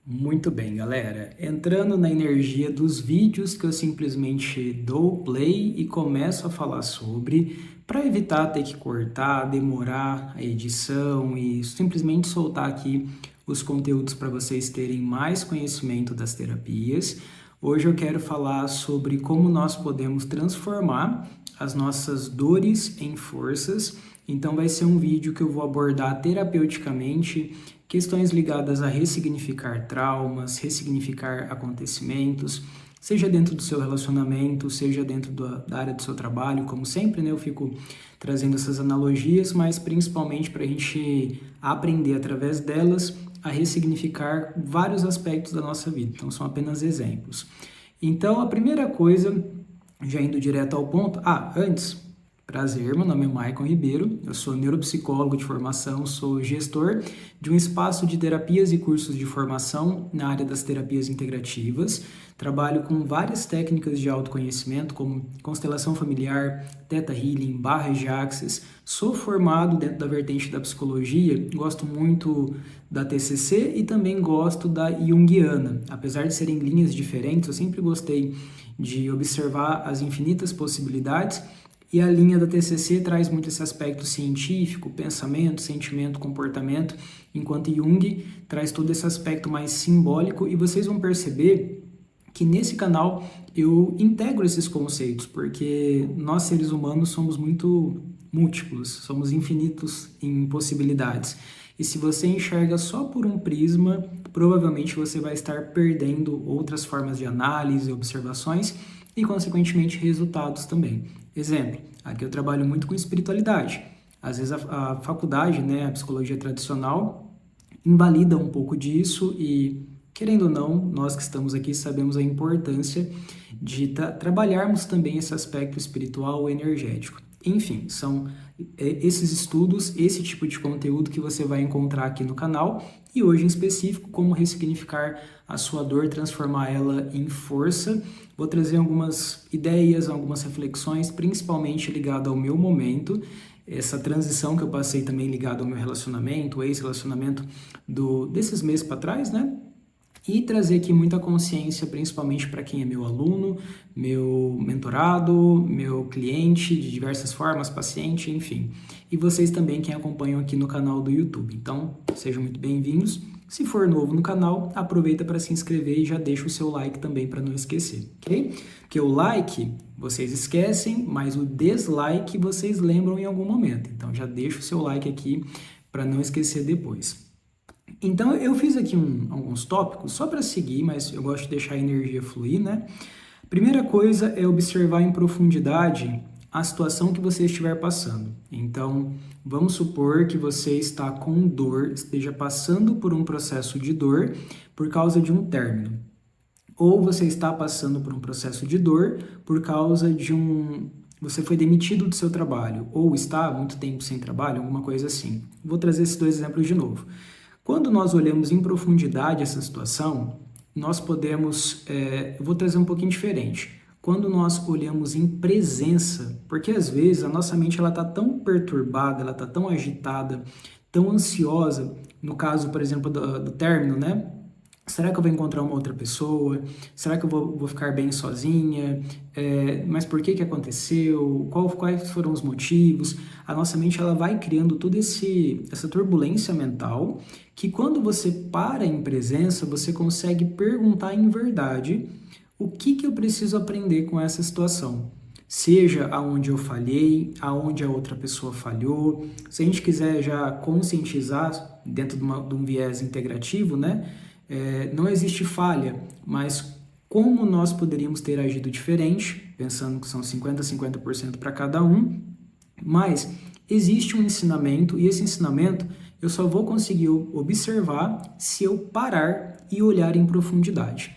Muito bem, galera. Entrando na energia dos vídeos que eu simplesmente dou play e começo a falar sobre, para evitar ter que cortar, demorar a edição e simplesmente soltar aqui os conteúdos para vocês terem mais conhecimento das terapias. Hoje eu quero falar sobre como nós podemos transformar as nossas dores em forças. Então vai ser um vídeo que eu vou abordar terapeuticamente questões ligadas a ressignificar traumas, ressignificar acontecimentos, seja dentro do seu relacionamento, seja dentro da área do seu trabalho, como sempre, né? Eu fico trazendo essas analogias, mas principalmente para a gente aprender através delas a ressignificar vários aspectos da nossa vida. Então, são apenas exemplos. Então, a primeira coisa, já indo direto ao ponto, antes, prazer, meu nome é Maicon Ribeiro, eu sou neuropsicólogo de formação, sou gestor de um espaço de terapias e cursos de formação na área das terapias integrativas. Trabalho com várias técnicas de autoconhecimento, como constelação familiar, Theta Healing, barras de Axis. Sou formado dentro da vertente da psicologia, gosto muito da TCC e também gosto da Jungiana. Apesar de serem linhas diferentes, eu sempre gostei de observar as infinitas possibilidades. E a linha da TCC traz muito esse aspecto científico, pensamento, sentimento, comportamento, enquanto Jung traz todo esse aspecto mais simbólico. E vocês vão perceber que nesse canal eu integro esses conceitos, porque nós seres humanos somos muito múltiplos, somos infinitos em possibilidades. E se você enxerga só por um prisma, provavelmente você vai estar perdendo outras formas de análise, observações e, consequentemente, resultados também. Exemplo, aqui eu trabalho muito com espiritualidade. Às vezes a faculdade, né, a psicologia tradicional, invalida um pouco disso e, querendo ou não, nós que estamos aqui sabemos a importância de trabalharmos também esse aspecto espiritual energético. Enfim, são esses estudos, esse tipo de conteúdo que você vai encontrar aqui no canal e hoje em específico como ressignificar a sua dor, transformar ela em força. Vou trazer algumas ideias, algumas reflexões, principalmente ligado ao meu momento, essa transição que eu passei também ligado ao meu relacionamento, o ex-relacionamento desses meses para trás, né? E trazer aqui muita consciência, principalmente para quem é meu aluno, meu mentorado, meu cliente de diversas formas, paciente, enfim. E vocês também, quem acompanham aqui no canal do YouTube. Então, sejam muito bem-vindos. Se for novo no canal, aproveita para se inscrever e já deixa o seu like também para não esquecer, ok? Porque o like vocês esquecem, mas o dislike vocês lembram em algum momento. Então, já deixa o seu like aqui para não esquecer depois. Então, eu fiz aqui alguns tópicos só para seguir, mas eu gosto de deixar a energia fluir, né? Primeira coisa é observar em profundidade a situação que você estiver passando. Então, vamos supor que você está com dor, esteja passando por um processo de dor por causa de um término. Ou você está passando por um processo de dor por causa de você foi demitido do seu trabalho, ou está há muito tempo sem trabalho, alguma coisa assim. Vou trazer esses dois exemplos de novo. Quando nós olhamos em profundidade essa situação, nós podemos, vou trazer um pouquinho diferente. Quando nós olhamos em presença, porque às vezes a nossa mente está tão perturbada, ela está tão agitada, tão ansiosa, no caso, por exemplo, do término, né? Será que eu vou encontrar uma outra pessoa? Será que eu vou ficar bem sozinha? Mas por que aconteceu? Quais foram os motivos? A nossa mente ela vai criando toda essa turbulência mental que quando você para em presença, você consegue perguntar em verdade o que eu preciso aprender com essa situação. Seja aonde eu falhei, aonde a outra pessoa falhou. Se a gente quiser já conscientizar dentro de um viés integrativo, né? Não existe falha, mas como nós poderíamos ter agido diferente, pensando que são 50% para cada um, mas existe um ensinamento e esse ensinamento eu só vou conseguir observar se eu parar e olhar em profundidade.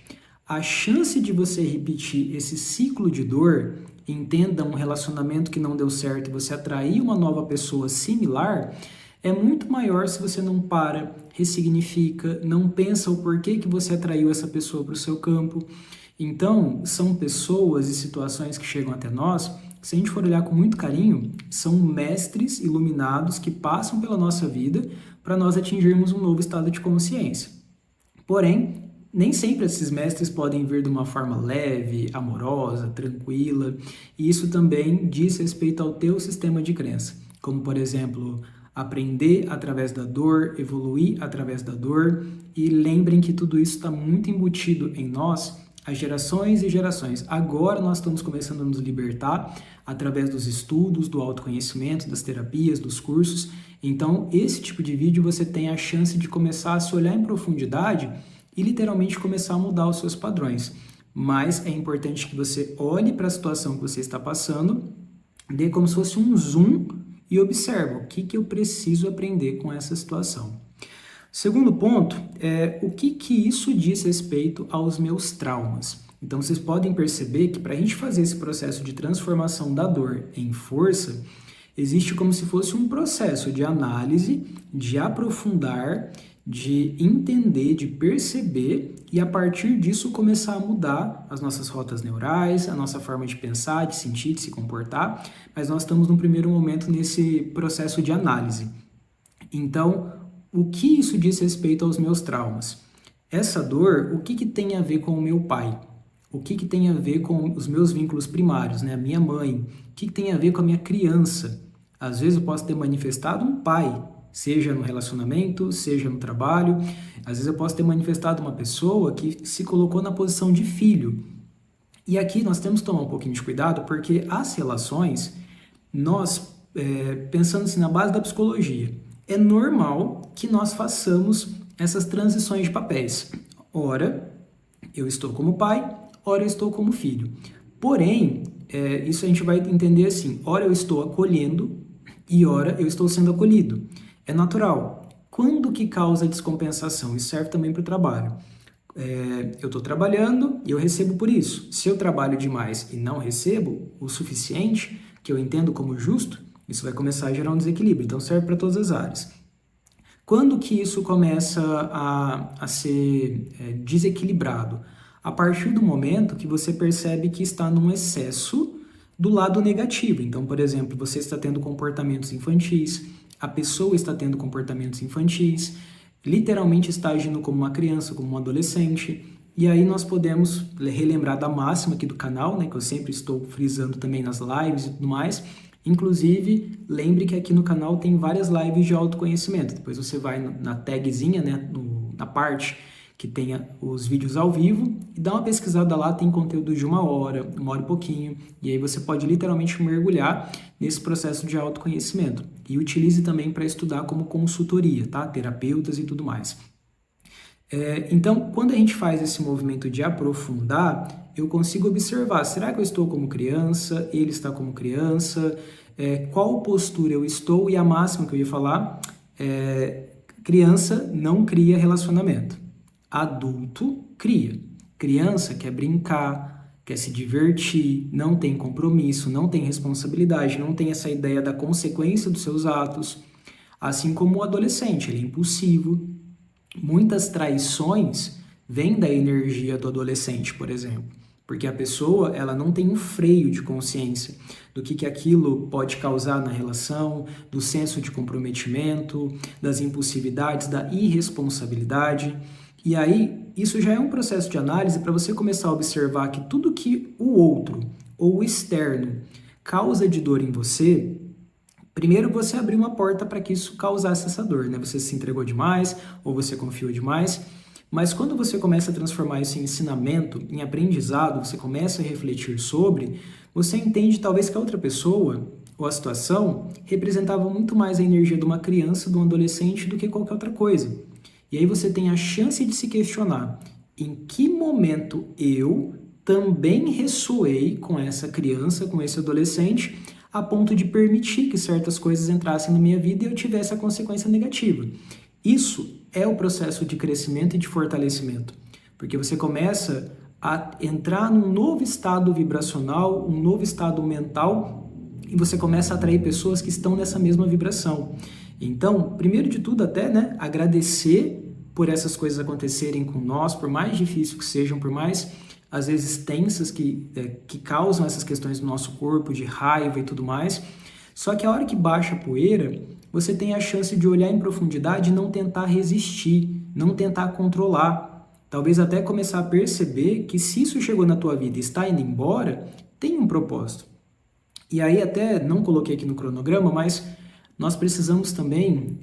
A chance de você repetir esse ciclo de dor, entenda um relacionamento que não deu certo e você atrair uma nova pessoa similar, é muito maior se você não para, ressignifica, não pensa o porquê que você atraiu essa pessoa para o seu campo. Então, são pessoas e situações que chegam até nós, se a gente for olhar com muito carinho, são mestres iluminados que passam pela nossa vida para nós atingirmos um novo estado de consciência. Porém, nem sempre esses mestres podem vir de uma forma leve, amorosa, tranquila, e isso também diz respeito ao teu sistema de crença, como por exemplo, aprender através da dor, evoluir através da dor, e lembrem que tudo isso está muito embutido em nós há gerações e gerações. Agora nós estamos começando a nos libertar através dos estudos, do autoconhecimento, das terapias, dos cursos. Então, esse tipo de vídeo você tem a chance de começar a se olhar em profundidade e literalmente começar a mudar os seus padrões. Mas é importante que você olhe para a situação que você está passando, dê como se fosse um zoom e observe o que eu preciso aprender com essa situação. Segundo ponto é o que isso diz respeito aos meus traumas. Então vocês podem perceber que para a gente fazer esse processo de transformação da dor em força, existe como se fosse um processo de análise, de aprofundar, de entender, de perceber e a partir disso começar a mudar as nossas rotas neurais, a nossa forma de pensar, de sentir, de se comportar, mas nós estamos no primeiro momento nesse processo de análise. Então, o que isso diz respeito aos meus traumas? Essa dor, o que tem a ver com o meu pai? O que tem a ver com os meus vínculos primários, né? A minha mãe? O que tem a ver com a minha criança? Às vezes eu posso ter manifestado um pai, seja no relacionamento, seja no trabalho. Às vezes eu posso ter manifestado uma pessoa que se colocou na posição de filho. E aqui nós temos que tomar um pouquinho de cuidado, porque as relações, nós, pensando assim na base da psicologia, é normal que nós façamos essas transições de papéis. Ora, eu estou como pai, ora eu estou como filho. Porém, isso a gente vai entender assim, ora eu estou acolhendo e ora eu estou sendo acolhido. É natural. Quando que causa descompensação? Isso serve também para o trabalho. Eu estou trabalhando e eu recebo por isso. Se eu trabalho demais e não recebo o suficiente, que eu entendo como justo, isso vai começar a gerar um desequilíbrio. Então serve para todas as áreas. Quando que isso começa a ser desequilibrado? A partir do momento que você percebe que está num excesso do lado negativo. Então, por exemplo, você está tendo comportamentos infantis, a pessoa está tendo comportamentos infantis, literalmente está agindo como uma criança, como um adolescente, e aí nós podemos relembrar da máxima aqui do canal, né, que eu sempre estou frisando também nas lives e tudo mais. Inclusive, lembre que aqui no canal tem várias lives de autoconhecimento. Depois você vai na tagzinha, né, na parte que tenha os vídeos ao vivo e dá uma pesquisada lá, tem conteúdo de 1 hora e pouquinho, e aí você pode literalmente mergulhar nesse processo de autoconhecimento. E utilize também para estudar como consultoria, tá? Terapeutas e tudo mais. Então, quando a gente faz esse movimento de aprofundar, eu consigo observar, será que eu estou como criança, ele está como criança, qual postura eu estou, e a máxima que eu ia falar, criança não cria relacionamento, adulto cria. Criança quer brincar, quer se divertir, não tem compromisso, não tem responsabilidade, não tem essa ideia da consequência dos seus atos, assim como o adolescente, ele é impulsivo. Muitas traições vêm da energia do adolescente, por exemplo, porque a pessoa ela não tem um freio de consciência do que aquilo pode causar na relação, do senso de comprometimento, das impulsividades, da irresponsabilidade. E aí, isso já é um processo de análise para você começar a observar que tudo que o outro ou o externo causa de dor em você, primeiro você abriu uma porta para que isso causasse essa dor, né? Você se entregou demais ou você confiou demais. Mas quando você começa a transformar isso em ensinamento, em aprendizado, você começa a refletir sobre, você entende talvez que a outra pessoa ou a situação representava muito mais a energia de uma criança, de um adolescente, do que qualquer outra coisa. E aí você tem a chance de se questionar em que momento eu também ressoei com essa criança, com esse adolescente, a ponto de permitir que certas coisas entrassem na minha vida e eu tivesse a consequência negativa. Isso é o processo de crescimento e de fortalecimento, porque você começa a entrar num novo estado vibracional, um novo estado mental, e você começa a atrair pessoas que estão nessa mesma vibração. Então, primeiro de tudo, até, né, agradecer por essas coisas acontecerem com nós, por mais difícil que sejam, por mais, às vezes, tensas que causam essas questões no nosso corpo, de raiva e tudo mais. Só que a hora que baixa a poeira, você tem a chance de olhar em profundidade e não tentar resistir, não tentar controlar. Talvez até começar a perceber que se isso chegou na tua vida e está indo embora, tem um propósito. E aí até não coloquei aqui no cronograma, mas nós precisamos também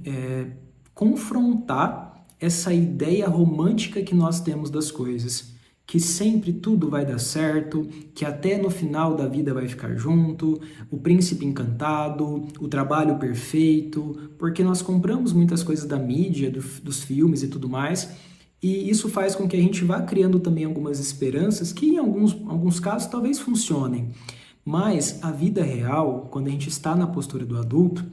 confrontar essa ideia romântica que nós temos das coisas, que sempre tudo vai dar certo, que até no final da vida vai ficar junto, o príncipe encantado, o trabalho perfeito, porque nós compramos muitas coisas da mídia, dos filmes e tudo mais, e isso faz com que a gente vá criando também algumas esperanças que em alguns casos talvez funcionem. Mas a vida real, quando a gente está na postura do adulto,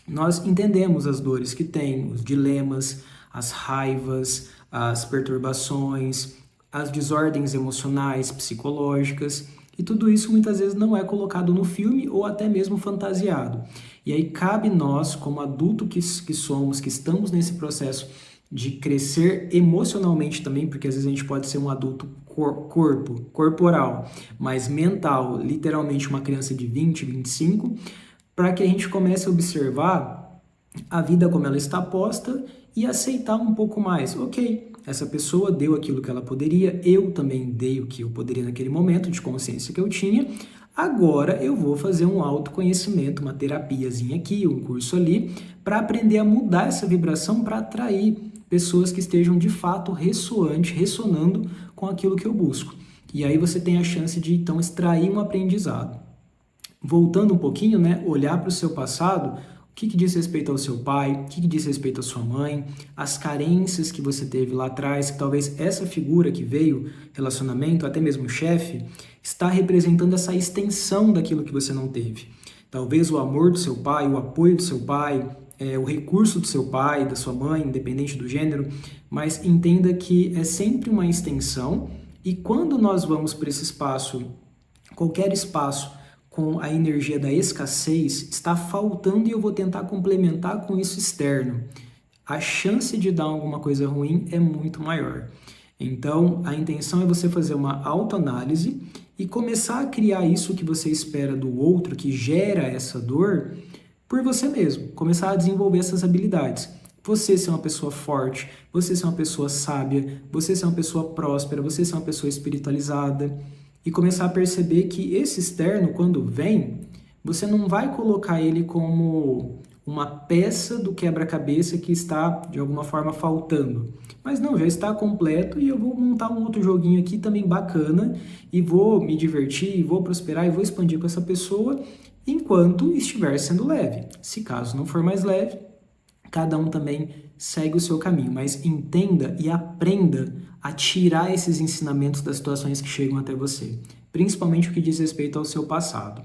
nós entendemos as dores que tem, os dilemas, as raivas, as perturbações, as desordens emocionais, psicológicas, e tudo isso muitas vezes não é colocado no filme ou até mesmo fantasiado. E aí cabe nós, como adulto que somos, que estamos nesse processo de crescer emocionalmente também, porque às vezes a gente pode ser um adulto corporal, mas mental, literalmente uma criança de 20, 25, para que a gente comece a observar a vida como ela está posta e aceitar um pouco mais. Ok, essa pessoa deu aquilo que ela poderia, eu também dei o que eu poderia naquele momento de consciência que eu tinha, agora eu vou fazer um autoconhecimento, uma terapiazinha aqui, um curso ali, para aprender a mudar essa vibração para atrair pessoas que estejam de fato ressonando com aquilo que eu busco. E aí você tem a chance de então extrair um aprendizado. Voltando um pouquinho, né, olhar para o seu passado, o que diz respeito ao seu pai, o que diz respeito à sua mãe, as carências que você teve lá atrás, que talvez essa figura que veio, relacionamento, até mesmo chefe, está representando essa extensão daquilo que você não teve. Talvez o amor do seu pai, o apoio do seu pai, o recurso do seu pai, da sua mãe, independente do gênero, mas entenda que é sempre uma extensão e quando nós vamos para esse espaço, qualquer espaço, com a energia da escassez, está faltando e eu vou tentar complementar com isso externo. A chance de dar alguma coisa ruim é muito maior. Então, a intenção é você fazer uma autoanálise e começar a criar isso que você espera do outro, que gera essa dor, por você mesmo. Começar a desenvolver essas habilidades. Você ser uma pessoa forte, você ser uma pessoa sábia, você ser uma pessoa próspera, você ser uma pessoa espiritualizada. E começar a perceber que esse externo, quando vem, você não vai colocar ele como uma peça do quebra-cabeça que está, de alguma forma, faltando. Mas não, já está completo e eu vou montar um outro joguinho aqui também bacana e vou me divertir, e vou prosperar e vou expandir com essa pessoa enquanto estiver sendo leve. Se caso não for mais leve, cada um também segue o seu caminho, mas entenda e aprenda a tirar esses ensinamentos das situações que chegam até você, principalmente o que diz respeito ao seu passado.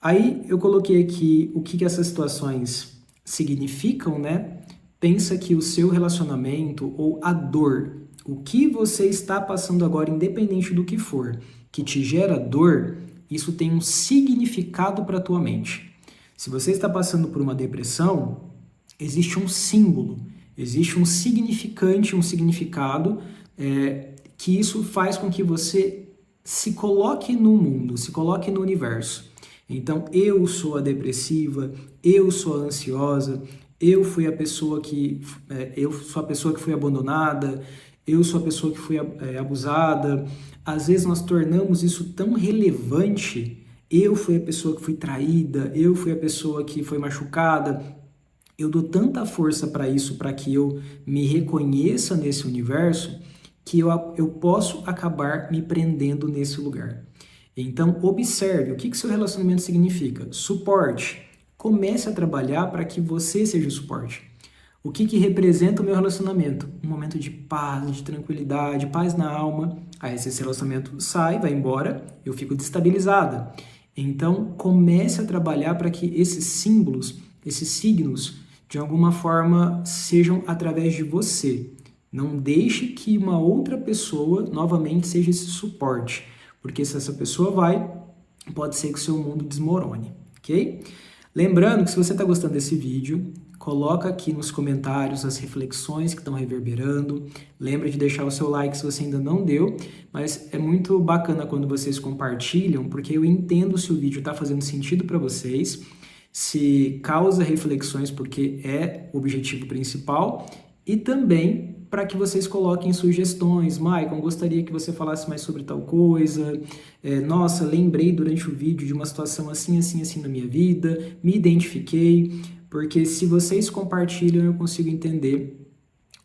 Aí eu coloquei aqui o que essas situações significam, né? Pensa que o seu relacionamento ou a dor, o que você está passando agora, independente do que for, que te gera dor, isso tem um significado para a tua mente. Se você está passando por uma depressão, existe um símbolo, existe um significante, um significado que isso faz com que você se coloque no mundo, se coloque no universo. Então, eu sou a depressiva, eu sou a ansiosa, eu fui a pessoa que eu sou a pessoa que foi abandonada, eu sou a pessoa que foi abusada. Às vezes nós tornamos isso tão relevante. Eu fui a pessoa que fui traída, eu fui a pessoa que foi machucada. Eu dou tanta força para isso, para que eu me reconheça nesse universo, que eu posso acabar me prendendo nesse lugar. Então, observe o que seu relacionamento significa. Suporte. Comece a trabalhar para que você seja o suporte. O que representa o meu relacionamento? Um momento de paz, de tranquilidade, paz na alma. Aí esse relacionamento sai, vai embora, eu fico destabilizada. Então, comece a trabalhar para que esses símbolos, esses signos, de alguma forma, sejam através de você. Não deixe que uma outra pessoa, novamente, seja esse suporte. Porque se essa pessoa vai, pode ser que o seu mundo desmorone, ok? Lembrando que se você está gostando desse vídeo, coloca aqui nos comentários as reflexões que estão reverberando. Lembra de deixar o seu like se você ainda não deu, mas é muito bacana quando vocês compartilham, porque eu entendo se o vídeo está fazendo sentido para vocês, se causa reflexões, porque é o objetivo principal, e também para que vocês coloquem sugestões. Maicon, gostaria que você falasse mais sobre tal coisa. Nossa, lembrei durante o vídeo de uma situação assim, assim, assim na minha vida, me identifiquei, porque se vocês compartilham, eu consigo entender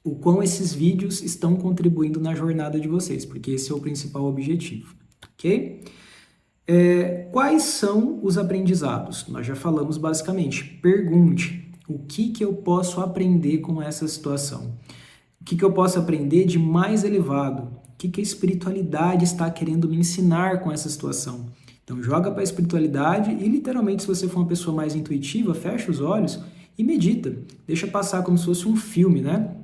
o quão esses vídeos estão contribuindo na jornada de vocês, porque esse é o principal objetivo, ok? Quais são os aprendizados? Nós já falamos basicamente. Pergunte, o que eu posso aprender com essa situação? O que eu posso aprender de mais elevado? O que a espiritualidade está querendo me ensinar com essa situação? Então joga para a espiritualidade e literalmente, se você for uma pessoa mais intuitiva, fecha os olhos e medita. Deixa passar como se fosse um filme, né?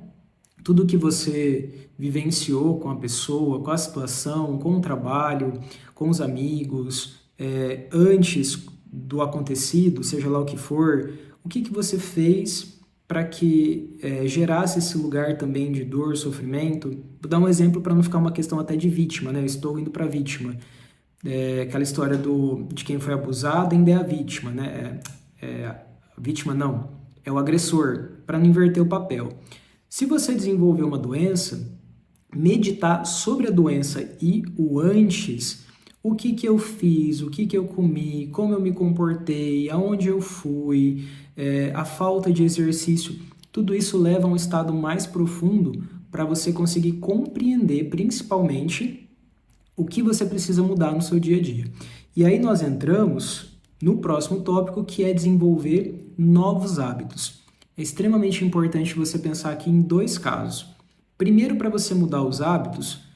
Tudo que você vivenciou com a pessoa, com a situação, com o trabalho, com os amigos, antes do acontecido, seja lá o que for, o que você fez para que gerasse esse lugar também de dor, sofrimento. Vou dar um exemplo para não ficar uma questão até de vítima, né? Eu estou indo para a vítima. Aquela história de quem foi abusado ainda é a vítima, né? A vítima não, é o agressor, para não inverter o papel. Se você desenvolver uma doença, meditar sobre a doença e o antes, o que eu fiz, o que eu comi, como eu me comportei, aonde eu fui, a falta de exercício, tudo isso leva a um estado mais profundo para você conseguir compreender, principalmente, o que você precisa mudar no seu dia a dia. E aí nós entramos no próximo tópico, que é desenvolver novos hábitos. É extremamente importante você pensar aqui em dois casos. Primeiro, para você mudar os hábitos,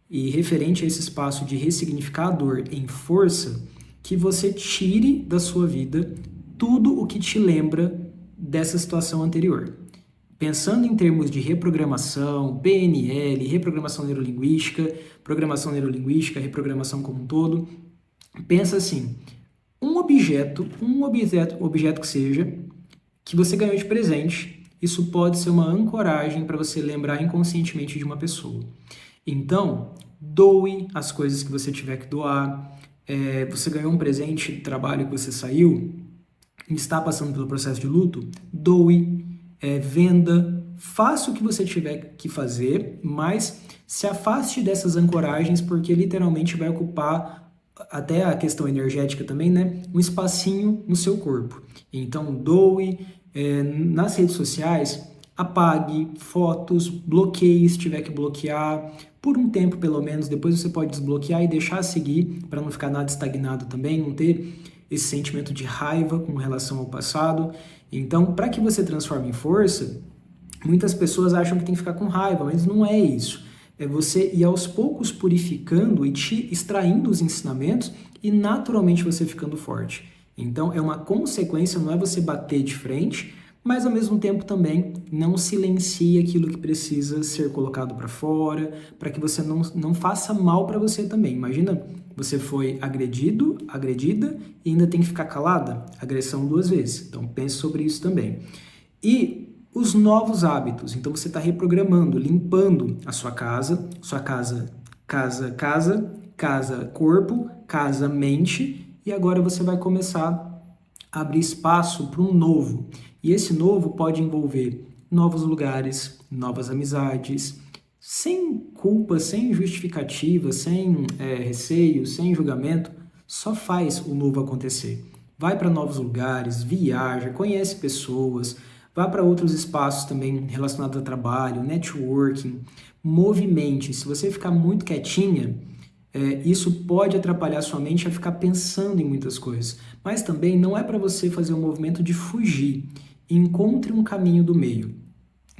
e referente a esse espaço de ressignificar a dor em força, que você tire da sua vida tudo o que te lembra dessa situação anterior. Pensando em termos de reprogramação, PNL, reprogramação neurolinguística, reprogramação como um todo, pensa assim, um objeto que seja, que você ganhou de presente, isso pode ser uma ancoragem para você lembrar inconscientemente de uma pessoa. Então, doe as coisas que você tiver que doar. Você ganhou um presente de trabalho que você saiu e está passando pelo processo de luto, doe, venda, faça o que você tiver que fazer, mas se afaste dessas ancoragens, porque literalmente vai ocupar, até a questão energética também, né, um espacinho no seu corpo. Então, doe. Nas redes sociais, apague fotos, bloqueie se tiver que bloquear, por um tempo pelo menos, depois você pode desbloquear e deixar seguir, para não ficar nada estagnado também, não ter esse sentimento de raiva com relação ao passado. Então, para que você transforme em força, muitas pessoas acham que tem que ficar com raiva, mas não é isso. É você ir aos poucos purificando e te extraindo os ensinamentos e naturalmente você ficando forte. Então, é uma consequência, não é você bater de frente, mas ao mesmo tempo também não silencie aquilo que precisa ser colocado para fora, para que você não faça mal para você também. Imagina, você foi agredido, agredida e ainda tem que ficar calada? Agressão 2 vezes. Então, pense sobre isso também. E os novos hábitos. Então, você está reprogramando, limpando a sua casa, corpo, casa, mente. E agora você vai começar a abrir espaço para um novo. E esse novo pode envolver novos lugares, novas amizades, sem culpa, sem justificativa, sem receio, sem julgamento. Só faz o novo acontecer. Vai para novos lugares, viaja, conhece pessoas, vá para outros espaços também relacionados a trabalho, networking, movimente. Se você ficar muito quietinha, isso pode atrapalhar sua mente a ficar pensando em muitas coisas. Mas também não é para você fazer um movimento de fugir. Encontre um caminho do meio.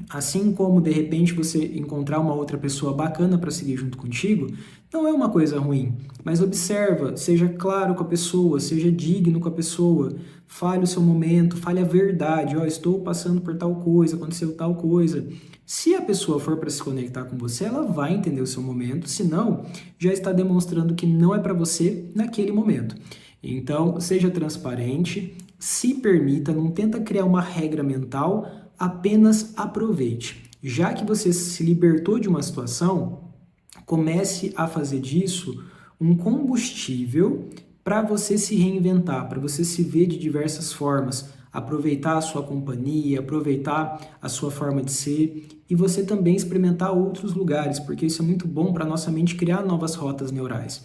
Assim como, de repente, você encontrar uma outra pessoa bacana para seguir junto contigo, não é uma coisa ruim. Mas observa, seja claro com a pessoa, seja digno com a pessoa, fale o seu momento, fale a verdade. Estou passando por tal coisa, aconteceu tal coisa. Se a pessoa for para se conectar com você, ela vai entender o seu momento, senão já está demonstrando que não é para você naquele momento. Então, seja transparente, se permita, não tenta criar uma regra mental, apenas aproveite. Já que você se libertou de uma situação, comece a fazer disso um combustível para você se reinventar, para você se ver de diversas formas, aproveitar a sua companhia, aproveitar a sua forma de ser e você também experimentar outros lugares, porque isso é muito bom para a nossa mente criar novas rotas neurais.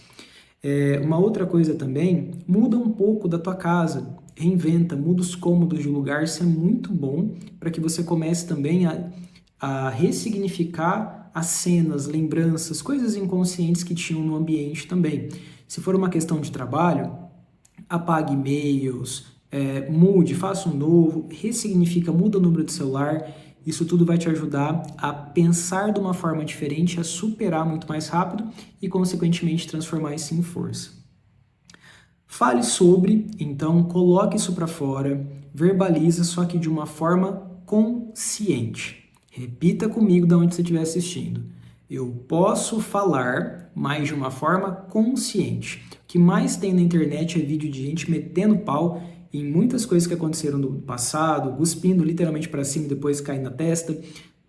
Uma outra coisa também, muda um pouco da tua casa, reinventa, muda os cômodos de lugar, isso é muito bom para que você comece também a ressignificar as cenas, lembranças, coisas inconscientes que tinham no ambiente também. Se for uma questão de trabalho, apague e-mails, mude, faça um novo, ressignifica, muda o número de celular. Isso tudo vai te ajudar a pensar de uma forma diferente, a superar muito mais rápido e, consequentemente, transformar isso em força. Fale sobre, então, coloque isso para fora, verbaliza, só que de uma forma consciente. Repita comigo de onde você estiver assistindo. Eu posso falar, mas de uma forma consciente. O que mais tem na internet é vídeo de gente metendo pau em muitas coisas que aconteceram no passado, cuspindo literalmente para cima e depois caindo na testa,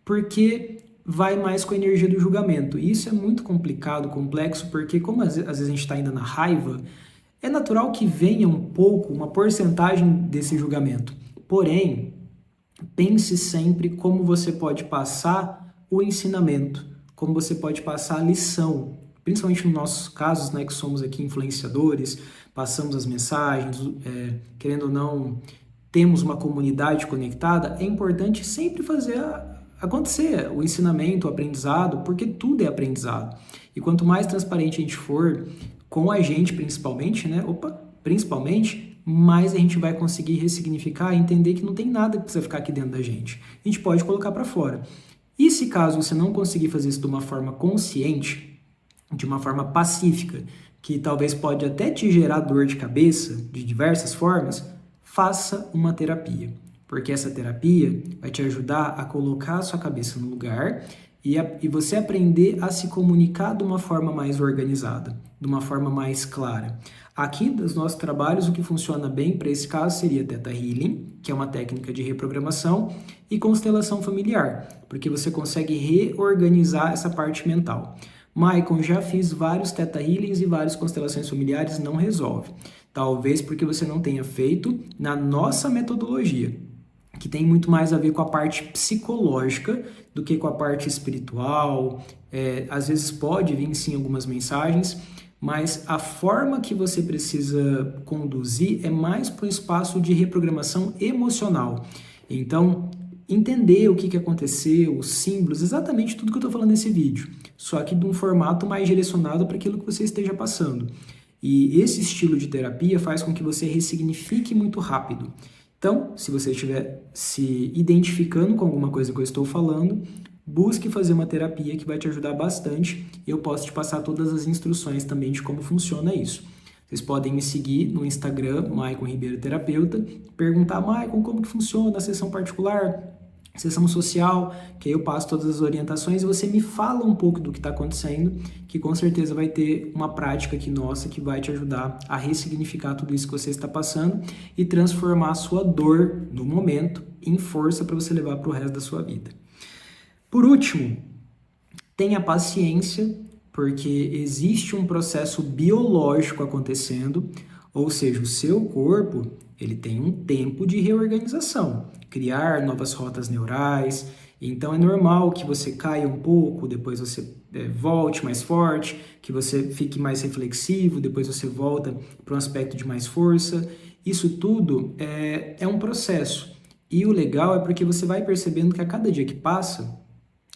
porque vai mais com a energia do julgamento. E isso é muito complicado, complexo, porque como às vezes a gente está ainda na raiva, é natural que venha um pouco, uma porcentagem desse julgamento. Porém, pense sempre como você pode passar o ensinamento, como você pode passar a lição, principalmente nos nossos casos, né, que somos aqui influenciadores, passamos as mensagens, querendo ou não, temos uma comunidade conectada, é importante sempre fazer acontecer o ensinamento, o aprendizado, porque tudo é aprendizado. E quanto mais transparente a gente for, com a gente principalmente, né, principalmente, mais a gente vai conseguir ressignificar e entender que não tem nada que precisa ficar aqui dentro da gente. A gente pode colocar para fora. E se caso você não conseguir fazer isso de uma forma consciente, de uma forma pacífica, que talvez pode até te gerar dor de cabeça de diversas formas, faça uma terapia. Porque essa terapia vai te ajudar a colocar a sua cabeça no lugar e você aprender a se comunicar de uma forma mais organizada, de uma forma mais clara. Aqui, dos nossos trabalhos, o que funciona bem para esse caso seria Theta Healing, que é uma técnica de reprogramação, e constelação familiar, porque você consegue reorganizar essa parte mental. Maicon, já fiz vários Theta Healings e várias constelações familiares, não resolve. Talvez porque você não tenha feito na nossa metodologia, que tem muito mais a ver com a parte psicológica do que com a parte espiritual. Às vezes pode vir sim algumas mensagens, mas a forma que você precisa conduzir é mais para o espaço de reprogramação emocional. Então, entender o que aconteceu, os símbolos, exatamente tudo que eu estou falando nesse vídeo, só que de um formato mais direcionado para aquilo que você esteja passando. E esse estilo de terapia faz com que você ressignifique muito rápido. Então, se você estiver se identificando com alguma coisa que eu estou falando, busque fazer uma terapia que vai te ajudar bastante. Eu posso te passar todas as instruções também de como funciona isso. Vocês podem me seguir no Instagram, Maicon Ribeiro Terapeuta, perguntar, Maicon, como que funciona a sessão particular, sessão social, que aí eu passo todas as orientações e você me fala um pouco do que está acontecendo, que com certeza vai ter uma prática aqui nossa que vai te ajudar a ressignificar tudo isso que você está passando e transformar a sua dor no momento em força para você levar para o resto da sua vida. Por último, tenha paciência, porque existe um processo biológico acontecendo, ou seja, o seu corpo ele tem um tempo de reorganização, criar novas rotas neurais, então é normal que você caia um pouco, depois você volte mais forte, que você fique mais reflexivo, depois você volta para um aspecto de mais força, isso tudo é um processo, e o legal é porque você vai percebendo que a cada dia que passa,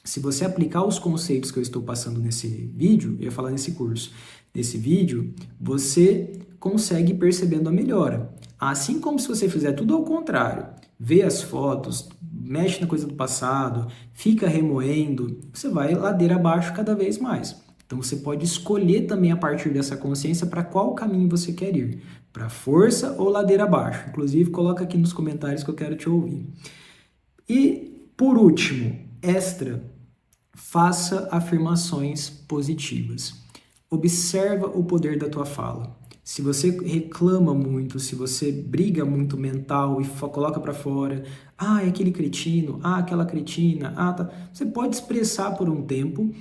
se você aplicar os conceitos que eu estou passando nesse vídeo, eu ia falar nesse curso, nesse vídeo, você consegue ir percebendo a melhora. Assim como se você fizer tudo ao contrário, vê as fotos, mexe na coisa do passado, fica remoendo, você vai ladeira abaixo cada vez mais. Então você pode escolher também a partir dessa consciência para qual caminho você quer ir, para força ou ladeira abaixo. Inclusive, coloca aqui nos comentários que eu quero te ouvir. E, por último, extra, faça afirmações positivas. Observa o poder da tua fala. Se você reclama muito, se você briga muito mental e coloca para fora, é aquele cretino, aquela cretina, tá. Você pode expressar por um tempo,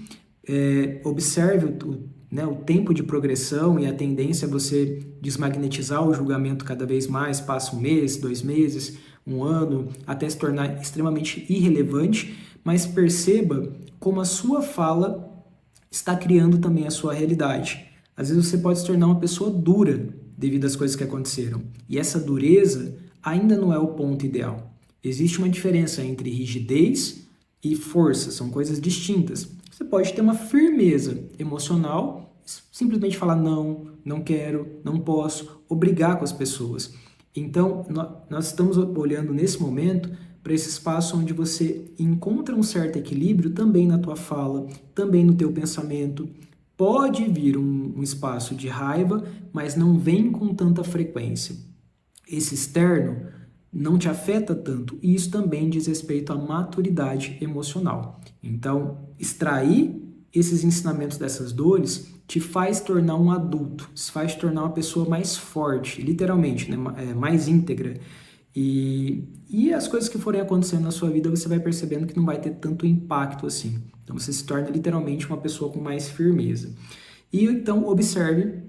observe o tempo de progressão e a tendência a você desmagnetizar o julgamento cada vez mais, passa um mês, 2 meses, um ano, até se tornar extremamente irrelevante, mas perceba como a sua fala está criando também a sua realidade. Às vezes você pode se tornar uma pessoa dura devido às coisas que aconteceram. E essa dureza ainda não é o ponto ideal. Existe uma diferença entre rigidez e força, são coisas distintas. Você pode ter uma firmeza emocional, simplesmente falar não, não quero, não posso, ou brigar com as pessoas. Então, nós estamos olhando nesse momento para esse espaço onde você encontra um certo equilíbrio também na tua fala, também no teu pensamento. Pode vir um espaço de raiva, mas não vem com tanta frequência. Esse externo não te afeta tanto, e isso também diz respeito à maturidade emocional. Então, extrair esses ensinamentos dessas dores te faz tornar um adulto, te faz tornar uma pessoa mais forte, literalmente, né? Mais íntegra. E as coisas que forem acontecendo na sua vida, você vai percebendo que não vai ter tanto impacto assim. Então você se torna literalmente uma pessoa com mais firmeza. E então observe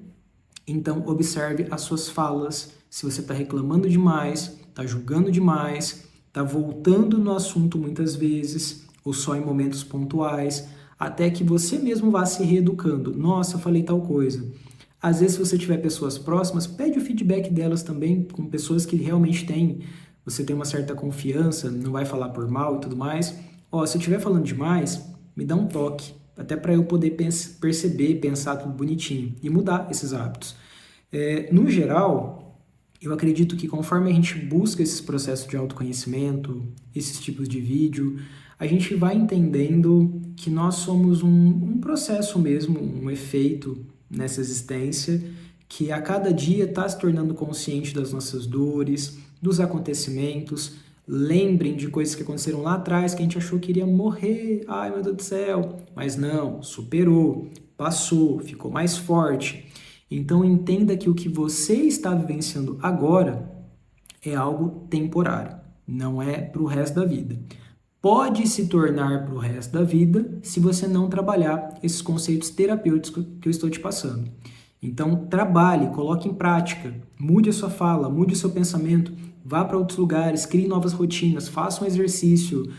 as suas falas. Se você está reclamando demais, está julgando demais, está voltando no assunto muitas vezes, ou só em momentos pontuais, até que você mesmo vá se reeducando. Nossa, eu falei tal coisa. Às vezes, se você tiver pessoas próximas, pede o feedback delas também, com pessoas que realmente você tem uma certa confiança, não vai falar por mal e tudo mais. Ó, se eu estiver falando demais, me dá um toque, até para eu poder perceber, pensar tudo bonitinho e mudar esses hábitos. No geral, eu acredito que conforme a gente busca esses processos de autoconhecimento, esses tipos de vídeo, a gente vai entendendo que nós somos um processo mesmo, um efeito nessa existência, que a cada dia está se tornando consciente das nossas dores, dos acontecimentos. Lembrem de coisas que aconteceram lá atrás, que a gente achou que iria morrer, ai meu Deus do céu, mas não, superou, passou, ficou mais forte. Então entenda que o que você está vivenciando agora é algo temporário, não é para o resto da vida. Pode se tornar para o resto da vida se você não trabalhar esses conceitos terapêuticos que eu estou te passando. Então, trabalhe, coloque em prática, mude a sua fala, mude o seu pensamento, vá para outros lugares, crie novas rotinas, faça um exercício,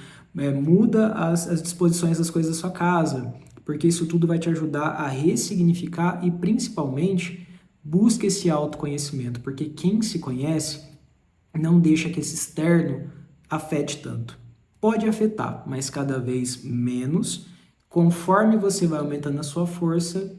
muda as disposições das coisas da sua casa, porque isso tudo vai te ajudar a ressignificar e, principalmente, busque esse autoconhecimento, porque quem se conhece não deixa que esse externo afete tanto. Pode afetar, mas cada vez menos. Conforme você vai aumentando a sua força,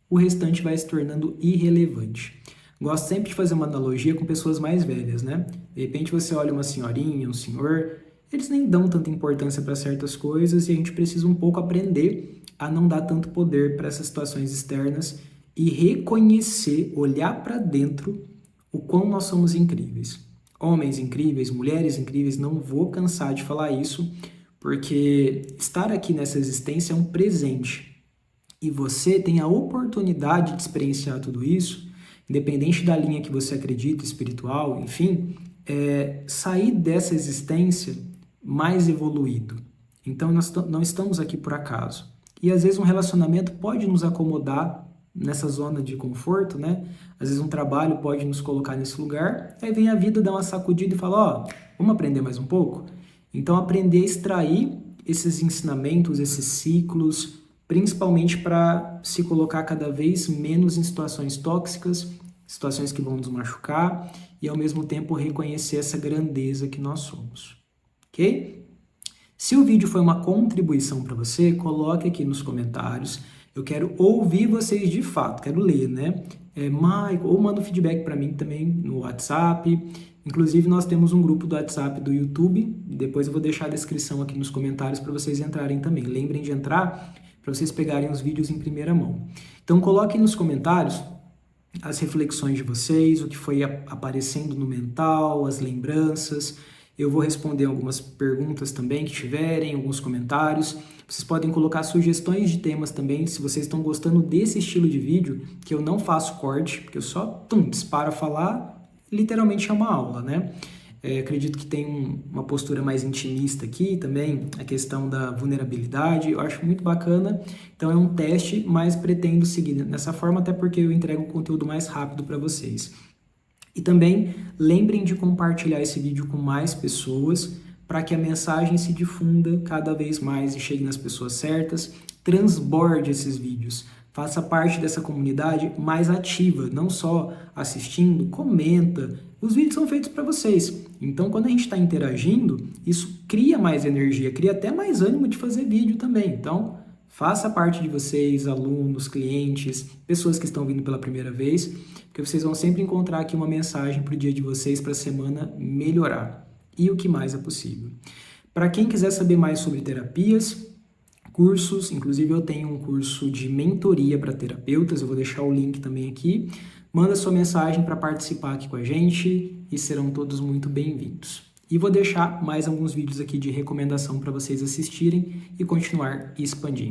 o restante vai se tornando irrelevante. Gosto sempre de fazer uma analogia com pessoas mais velhas, né? De repente você olha uma senhorinha, um senhor, eles nem dão tanta importância para certas coisas e a gente precisa um pouco aprender a não dar tanto poder para essas situações externas e reconhecer, olhar para dentro o quão nós somos incríveis. Homens incríveis, mulheres incríveis, não vou cansar de falar isso, porque estar aqui nessa existência é um presente. E você tem a oportunidade de experienciar tudo isso, independente da linha que você acredita, espiritual, enfim, sair dessa existência mais evoluído. Então, nós não estamos aqui por acaso. E às vezes um relacionamento pode nos acomodar nessa zona de conforto, né? Às vezes um trabalho pode nos colocar nesse lugar, aí vem a vida dar uma sacudida e fala, ó, vamos aprender mais um pouco? Então aprender a extrair esses ensinamentos, esses ciclos, principalmente para se colocar cada vez menos em situações tóxicas, situações que vão nos machucar e ao mesmo tempo reconhecer essa grandeza que nós somos, ok? Se o vídeo foi uma contribuição para você, coloque aqui nos comentários. Eu quero ouvir vocês de fato, quero ler, né? Michael, ou manda um feedback para mim também no WhatsApp. Inclusive, nós temos um grupo do WhatsApp do YouTube. Depois eu vou deixar a descrição aqui nos comentários para vocês entrarem também. Lembrem de entrar para vocês pegarem os vídeos em primeira mão. Então, coloquem nos comentários as reflexões de vocês, o que foi aparecendo no mental, as lembranças. Eu vou responder algumas perguntas também que tiverem, alguns comentários. Vocês podem colocar sugestões de temas também, se vocês estão gostando desse estilo de vídeo, que eu não faço corte, porque eu só disparo a falar, literalmente é uma aula, né? Acredito que tem uma postura mais intimista aqui também, a questão da vulnerabilidade, eu acho muito bacana. Então é um teste, mas pretendo seguir nessa forma, até porque eu entrego o conteúdo mais rápido para vocês. E também lembrem de compartilhar esse vídeo com mais pessoas para que a mensagem se difunda cada vez mais e chegue nas pessoas certas. Transborde esses vídeos. Faça parte dessa comunidade mais ativa, não só assistindo, comenta. Os vídeos são feitos para vocês. Então, quando a gente está interagindo, isso cria mais energia, cria até mais ânimo de fazer vídeo também. Então, faça parte de vocês, alunos, clientes, pessoas que estão vindo pela primeira vez, porque vocês vão sempre encontrar aqui uma mensagem para o dia de vocês, para a semana melhorar. E o que mais é possível. Para quem quiser saber mais sobre terapias, cursos, inclusive eu tenho um curso de mentoria para terapeutas, eu vou deixar o link também aqui. Manda sua mensagem para participar aqui com a gente e serão todos muito bem-vindos. E vou deixar mais alguns vídeos aqui de recomendação para vocês assistirem e continuar expandindo.